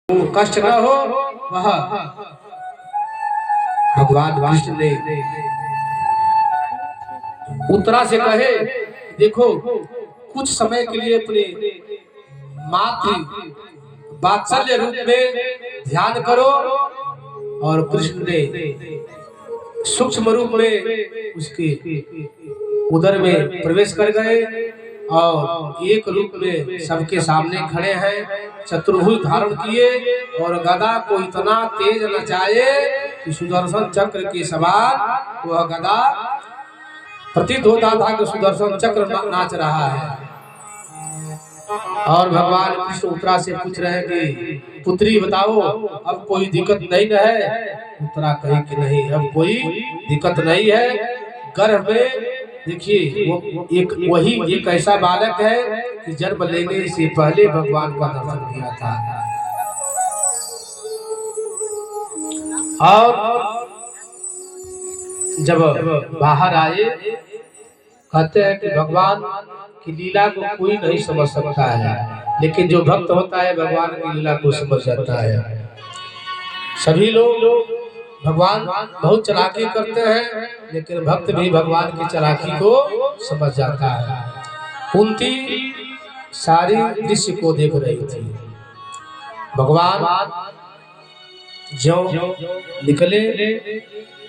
कष्ट न हो वह भगवान कृष्ण ने उत्तरा से कहे, देखो कुछ समय के लिए अपने मातृ वात्सल्य रूप में ध्यान करो। और कृष्ण ने सूक्ष्म रूप में उसके उदर में प्रवेश कर गए और एक रूप में सबके सामने खड़े हैं, चतुर्भुज धारण किए और गदा को इतना तेज नचाए कि सुदर्शन चक्र के समान वह गदा प्रतीत होता था कि सुदर्शन चक्र नाच रहा है। और भगवान कृष्ण उत्तरा से पूछ रहे हैं कि पुत्री बताओ अब कोई दिक्कत नहीं न है। उत्तरा कही कि नहीं, अब कोई दिक्कत नहीं है। गर्भ में देखिए वो वही एक ऐसा बालक है कि जन्म लेने से पहले भगवान का दर्शन किया था। और जब बाहर आए कहते हैं कि भगवान की लीला को कोई नहीं समझ सकता है, लेकिन जो भक्त होता है भगवान की लीला को समझ जाता है। सभी लोग भगवान बहुत चालाकी करते हैं, लेकिन भक्त भी भगवान की चालाकी को समझ जाता है। कुंती सारी दृश्य को देख रही थी। भगवान जो निकले,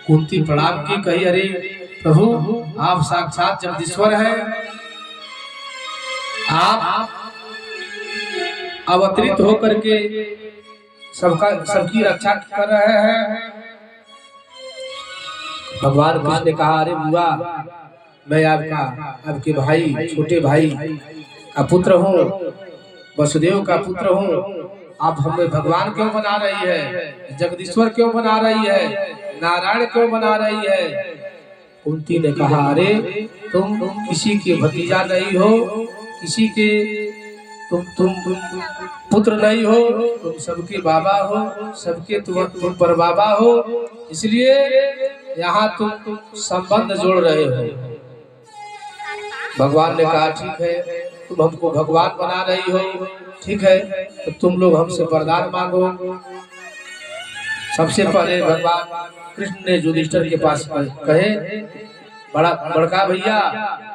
कुंती प्रणाम की, कही अरे प्रभु आप साक्षात जगदीश्वर हैं, आप अवतरित होकर के सबकी रक्षा कर रहे हैं। भगवान कृष्ण ने कहा, अरे बुआ मैं आपके भाई छोटे भाई का पुत्र हूँ, वसुदेव का पुत्र हूँ। आप हमें भगवान क्यों बना रही है, जगदीश्वर क्यों बना रही है, नारायण क्यों बना रही है। कुंती ने कहा, अरे तुम किसी के भतीजा नहीं हो, किसी के तुम पुत्र नहीं हो, तुम सबके बाबा हो, सबके तुम पर बाबा हो, इसलिए यहाँ तुम संबंध जोड़ रहे हो। भगवान ने कहा ठीक है, तुम हमको भगवान बना रही हो, ठीक है तो तुम लोग हमसे वरदान मांगो। सबसे पहले भगवान कृष्ण ने युधिष्ठिर के पास कहे, बड़का भैया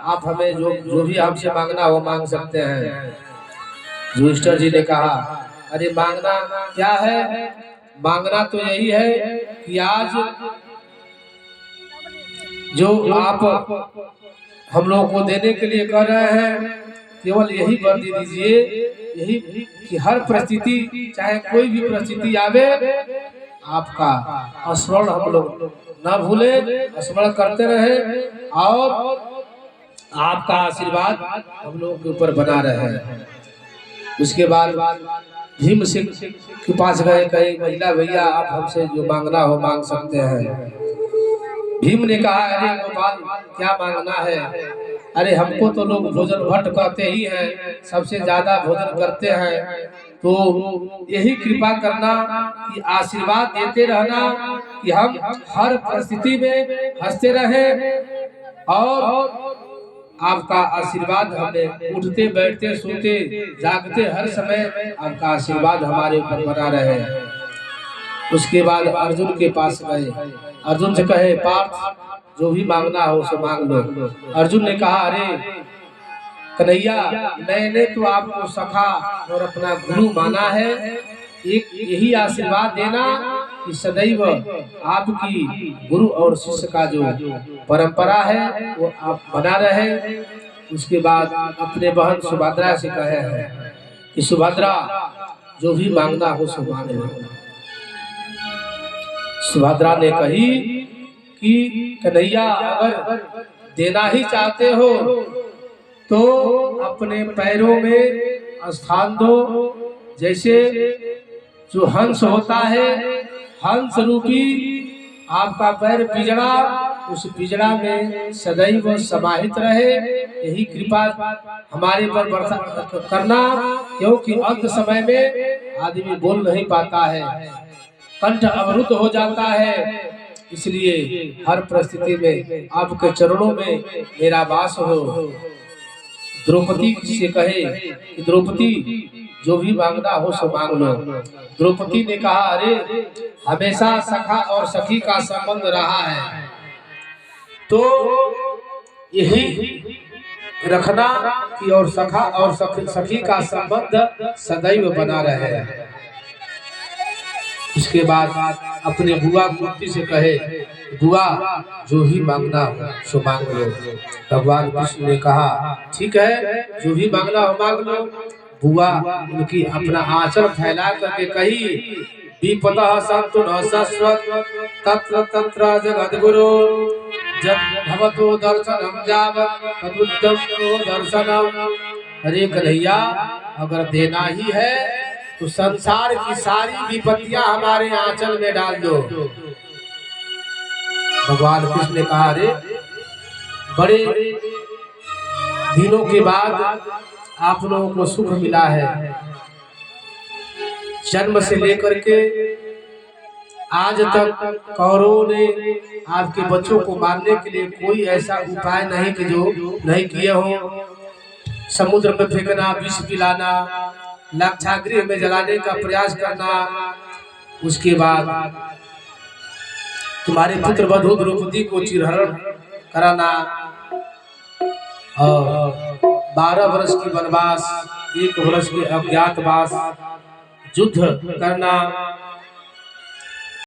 आप हमें जो भी हमसे मांगना हो मांग सकते हैं। युधिष्ठिर जी ने कहा, अरे मांगना क्या है, मांगना तो यही है कि आज जो आप हम लोगों को देने के लिए कह रहे हैं, केवल यही वर दे दीजिए, यही कि हर परिस्थिति चाहे कोई भी परिस्थिति आवे आपका स्मरण हम लोग न भूले, स्मरण करते रहे और आपका आशीर्वाद हम लोगों के ऊपर बना रहे। उसके बाद भीम सिंह के पास गए, कहे महिला भैया आप हमसे जो मांगना हो मांग सकते हैं। भीम ने कहा, अरे गोपाल क्या मांगना है, अरे हमको तो लोग भोजन भट्ट कहते ही हैं, सबसे ज्यादा भोजन करते हैं, तो यही कृपा करना कि आशीर्वाद देते रहना कि हम हर परिस्थिति में हंसते रहें और आपका आशीर्वाद हमें उठते बैठते सोते जागते हर समय आपका आशीर्वाद हमारे ऊपर बना रहे। उसके बाद अर्जुन के पास गए, अर्जुन से कहे पार्थ जो भी मांगना हो उसे मांग लो। अर्जुन ने कहा, अरे कन्हैया मैंने तो आपको सखा और अपना गुरु माना है, एक यही आशीर्वाद देना कि सदैव आपकी गुरु और शिष्य का जो परंपरा है वो आप बना रहे। उसके बाद अपने बहन सुभद्रा से कहे हैं कि सुभद्रा जो भी मांगना हो सो मांग लो। सुभद्रा ने कही कि कन्हैया अगर देना ही चाहते हो तो अपने पैरों में स्थान दो, जैसे जो हंस होता है, हंस रूपी आपका पैर पिजड़ा, उस पिजड़ा में सदैव समाहित रहे, यही कृपा हमारे पर बरसा करना, क्योंकि अंत समय में आदमी बोल नहीं पाता है, कंठ अवरुद्ध हो जाता है, इसलिए हर परिस्थिति में आपके चरणों में मेरा वास हो। द्रौपदी से कहे कि द्रौपदी जो भी मांगना हो सो मांग लो। द्रौपदी ने कहा, अरे हमेशा सखा और सखी का संबंध रहा है, तो यही रखना कि और सखा और सखी का संबंध सदैव बना रहे। इसके बाद अपने बुआ कुंती से कहे, बुआ जो ही मांगना हो सो मांग लो। भगवान कृष्ण ने कहा, ठीक है, जो भी मांगना हो मांग लो। बुआ उनकी अपना आंचल फैला करके कही, विपदः सन्तु न शश्वत् तत्र तत्र जगद्गुरु जब भवतो दर्शनम जावत् तदुत्तम दर्शनम। अरे कन्हैया, अगर देना ही है तो संसार की सारी विपत्तियां हमारे आंचल में डाल दो। भगवान कृष्ण ने कहा, अरे बड़े दिनों के बाद आप लोगों को सुख मिला है। जन्म से लेकर के आज तक कौरवों ने आपके बच्चों को मारने के लिए कोई ऐसा उपाय नहीं कि जो नहीं किए हो। समुद्र में फेंकना, विष पिलाना, लाक्षागृह में जलाने का प्रयास करना, उसके बाद तुम्हारे पुत्र वधू द्रौपदी को चिरहरण कराना, और 12 वर्ष की वनवास, 1 वर्ष के अज्ञातवास, युद्ध करना,